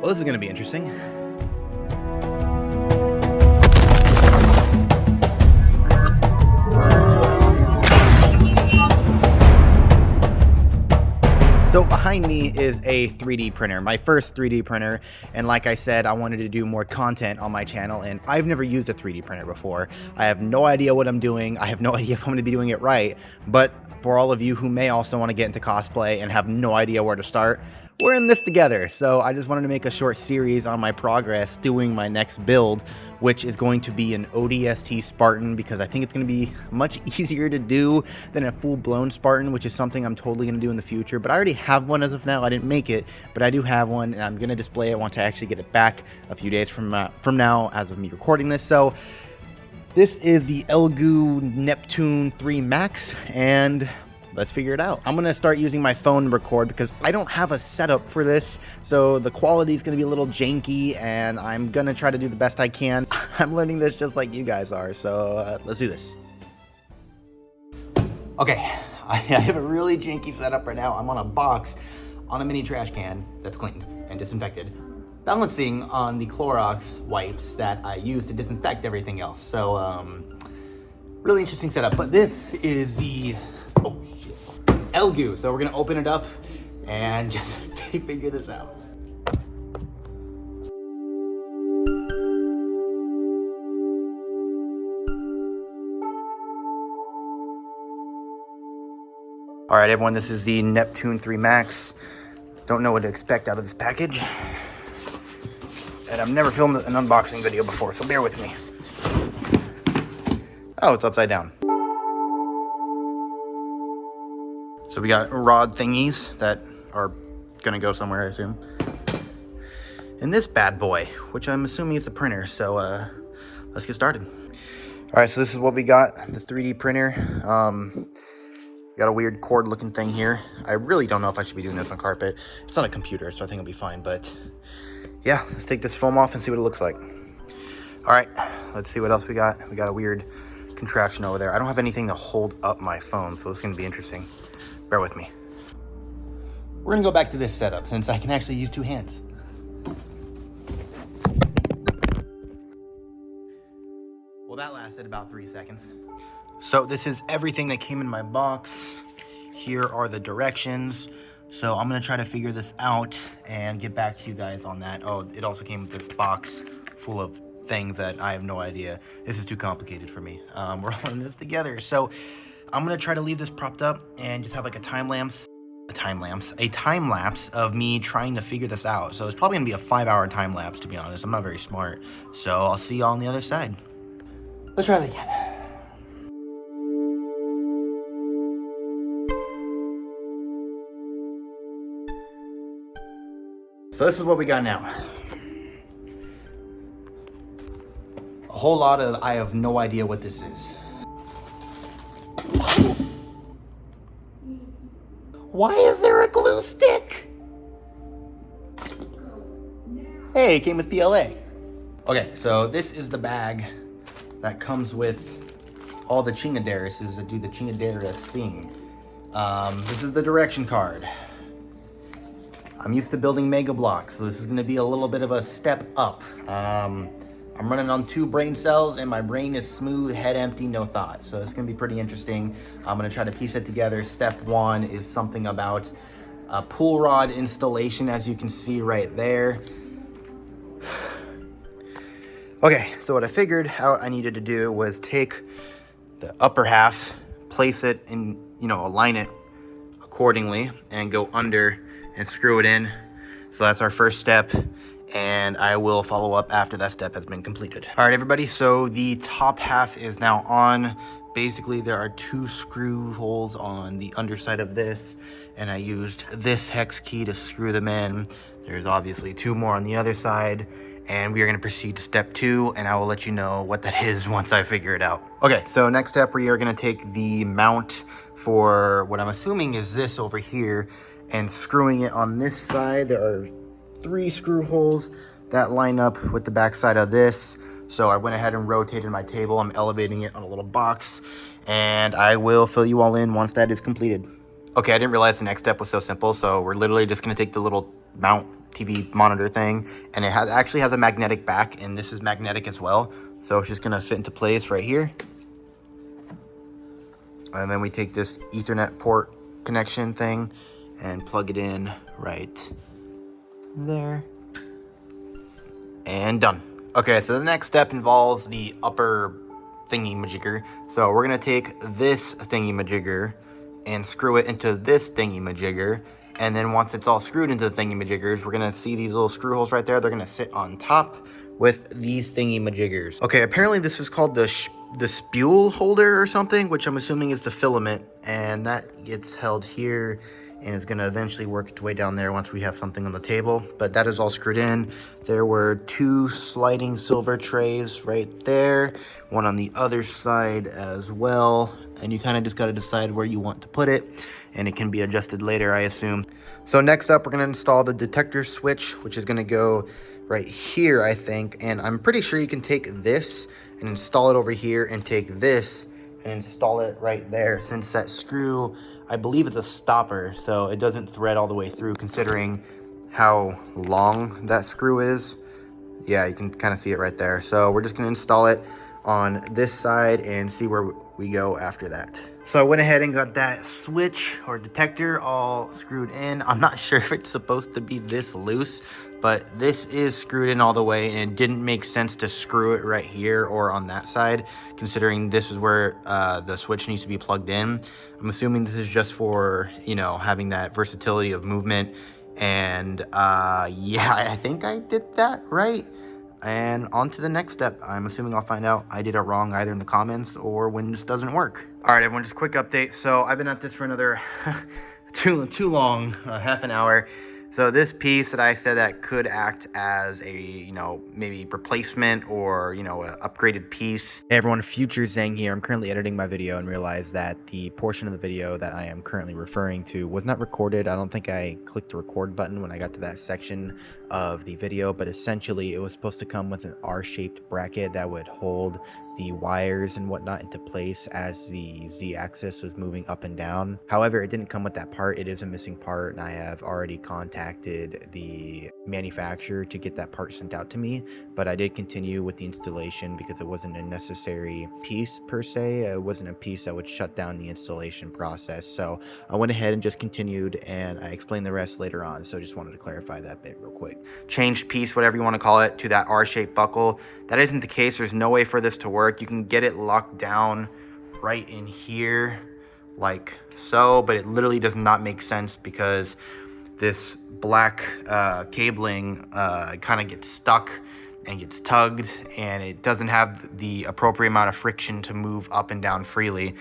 Well, this is going to be interesting. So behind me is a 3D printer, my first 3D printer, and like I said, I wanted to do more content on my channel, and I've never used a 3D printer before. I have no idea what I'm doing. I have no idea if I'm going to be doing it right, but for all of you who may also want to get into cosplay and have no idea where to start, we're in this together. So I just wanted to make a short series on my progress doing my next build, which is going to be an ODST Spartan, because I think it's going to be much easier to do than a full-blown Spartan, which is something I'm totally going to do in the future. But I already have one as of now. I didn't make it, but I do have one, and I'm going to display it once I actually get it back a few days from now as of me recording this. So this is the Elegoo Neptune 3 Max, and let's figure it out. I'm gonna start using my phone to record because I don't have a setup for this, so the quality is gonna be a little janky, and I'm gonna try to do the best I can. I'm learning this just like you guys are, so let's do this. Okay, I have a really janky setup right now. I'm on a box on a mini trash can that's cleaned and disinfected, balancing on the Clorox wipes that I use to disinfect everything else. So, really interesting setup, but this is the Elegoo. So we're gonna open it up and just figure this out. All right, everyone, this is the Neptune 3 Max. Don't know what to expect out of this package. And I've never filmed an unboxing video before, so bear with me. Oh, it's upside down. So we got rod thingies that are gonna go somewhere, I assume. And this bad boy, which I'm assuming is a printer, so let's get started. All right, so this is what we got, the 3D printer. Got a weird cord looking thing here. I really don't know if I should be doing this on carpet. It's not a computer, so I think it'll be fine, but yeah, let's take this foam off and see what it looks like. All right, let's see what else we got. We got a weird contraption over there. I don't have anything to hold up my phone, so it's gonna be interesting. Bear with me. We're gonna go back to this setup since I can actually use two hands. Well, that lasted about 3 seconds. So this is everything that came in my box. Here are the directions. So I'm gonna try to figure this out and get back to you guys on that. Oh, it also came with this box full of things that I have no idea. This is too complicated for me. We're all in this together. So I'm gonna try to leave this propped up and just have like a time lapse of me trying to figure this out. So it's probably gonna be a 5-hour time lapse, to be honest. I'm not very smart. So I'll see y'all on the other side. Let's try that again. So this is what we got now. A whole lot of, I have no idea what this is. Why is there a glue stick? Hey, it came with PLA. Okay, so this is the bag that comes with all the chingaderas that do the chingadera thing. This is the direction card. I'm used to building mega blocks, so this is gonna be a little bit of a step up. I'm running on 2 brain cells and my brain is smooth, head empty, no thought. So it's gonna be pretty interesting. I'm gonna try to piece it together. Step 1 is something about a pull rod installation, as you can see right there. Okay, so what I figured out I needed to do was take the upper half, place it in, align it accordingly and go under and screw it in. So that's our first step, and I will follow up after that step has been completed. All right, everybody, so the top half is now on. Basically, there are 2 screw holes on the underside of this, and I used this hex key to screw them in. There's obviously 2 more on the other side, and we are gonna proceed to step 2, and I will let you know what that is once I figure it out. Okay, so next step, we are gonna take the mount for what I'm assuming is this over here, and screwing it on this side. There are 3 screw holes that line up with the back side of this. So I went ahead and rotated my table. I'm elevating it on a little box, and I will fill you all in once that is completed. Okay, I didn't realize the next step was so simple. So we're literally just gonna take the little mount TV monitor thing, and it actually has a magnetic back, and this is magnetic as well. So it's just gonna fit into place right here. And then we take this Ethernet port connection thing and plug it in right there. And done. Okay, so the next step involves the upper thingy-majigger. So we're gonna take this thingy-majigger and screw it into this thingy-majigger. And then once it's all screwed into the thingy-majiggers, we're gonna see these little screw holes right there. They're gonna sit on top with these thingy-majiggers. Okay, apparently this is called the spool holder or something, which I'm assuming is the filament. And that gets held here and it's gonna eventually work its way down there once we have something on the table. But that is all screwed in. There were 2 sliding silver trays right there, one on the other side as well. And you kind of just gotta decide where you want to put it, and it can be adjusted later, I assume. So next up, we're gonna install the detector switch, which is gonna go right here, I think. And I'm pretty sure you can take this and install it over here, and take this and install it right there, since that screw, I believe it's a stopper, so it doesn't thread all the way through, considering how long that screw is. Yeah, you can kind of see it right there. So we're just gonna install it on this side and see where we go after that. So I went ahead and got that switch or detector all screwed in. I'm not sure if it's supposed to be this loose, but this is screwed in all the way, and it didn't make sense to screw it right here or on that side, considering this is where the switch needs to be plugged in. I'm assuming this is just for, you know, having that versatility of movement. And yeah, I think I did that right. And on to the next step. I'm assuming I'll find out I did it wrong either in the comments or when this doesn't work. All right, everyone, just a quick update. So I've been at this for another too long, half an hour. So this piece that I said that could act as a, you know, maybe replacement or, you know, an upgraded piece. Hey everyone, Future Zhang here. I'm currently editing my video and realized that the portion of the video that I am currently referring to was not recorded. I don't think I clicked the record button when I got to that section of the video, but essentially it was supposed to come with an R-shaped bracket that would hold the wires and whatnot into place as the Z-axis was moving up and down. However, it didn't come with that part. It is a missing part, and I have already contacted the manufacturer to get that part sent out to me, but I did continue with the installation because it wasn't a necessary piece per se. It wasn't a piece that would shut down the installation process. So I went ahead and just continued, and I explained the rest later on. So just wanted to clarify that bit real quick. Changed piece, whatever you want to call it, to that R-shaped buckle. That isn't the case. There's no way for this to work. You can get it locked down right in here like so, but it literally does not make sense because this black cabling kind of gets stuck and gets tugged, and it doesn't have the appropriate amount of friction to move up and down freely.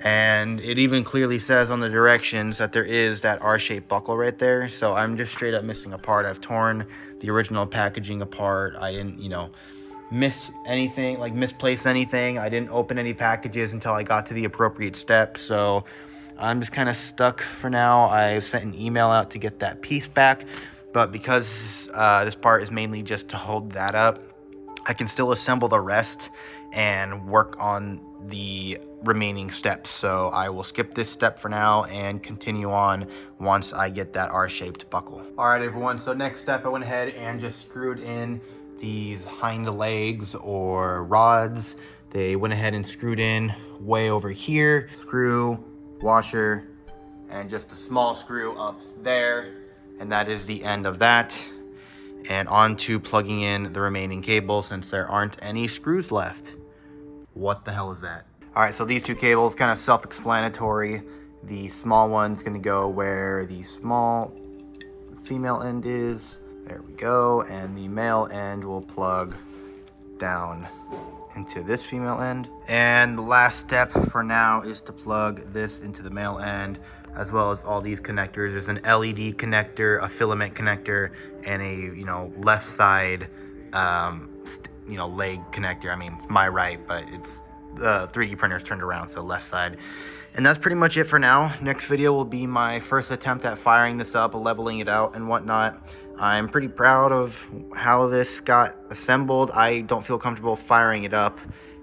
And it even clearly says on the directions that there is that R-shaped buckle right there. So I'm just straight up missing a part. I've torn the original packaging apart. I didn't, you know, misplace anything. I didn't open any packages until I got to the appropriate step. So I'm just kind of stuck for now. I sent an email out to get that piece back, but because this part is mainly just to hold that up, I can still assemble the rest and work on the remaining steps. So I will skip this step for now and continue on once I get that R-shaped buckle. All right, everyone. So next step, I went ahead and just screwed in these hind legs or rods. They went ahead and screwed in way over here. Screw, washer, and just a small screw up there. And that is the end of that. And on to plugging in the remaining cable since there aren't any screws left. What the hell is that? All right, so these two cables, kind of self-explanatory. The small one's gonna go where the small female end is. There we go. And the male end will plug down into this female end. And the last step for now is to plug this into the male end, as well as all these connectors. There's an LED connector, a filament connector, and a, you know, left side, you know, leg connector. I mean, it's my right, but it's the 3D printer's turned around, so left side. And that's pretty much it for now. Next video will be my first attempt at firing this up, leveling it out and whatnot. I'm pretty proud of how this got assembled. I don't feel comfortable firing it up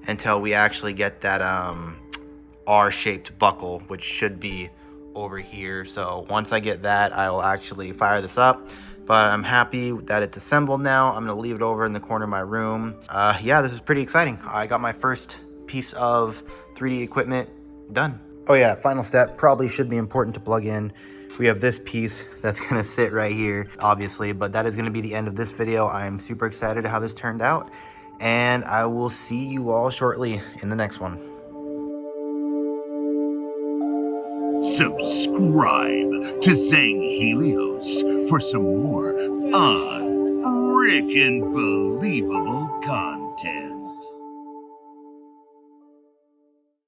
until we actually get that R-shaped buckle, which should be over here. So once I get that, I will actually fire this up. but I'm happy that it's assembled now. I'm gonna leave it over in the corner of my room. Yeah, this is pretty exciting. I got my first piece of 3D equipment done. Oh yeah, final step, probably should be important to plug in. We have this piece that's gonna sit right here, obviously, but that is gonna be the end of this video. I'm super excited how this turned out, and I will see you all shortly in the next one. Subscribe to Zang Helios for some more unfreaking believable content.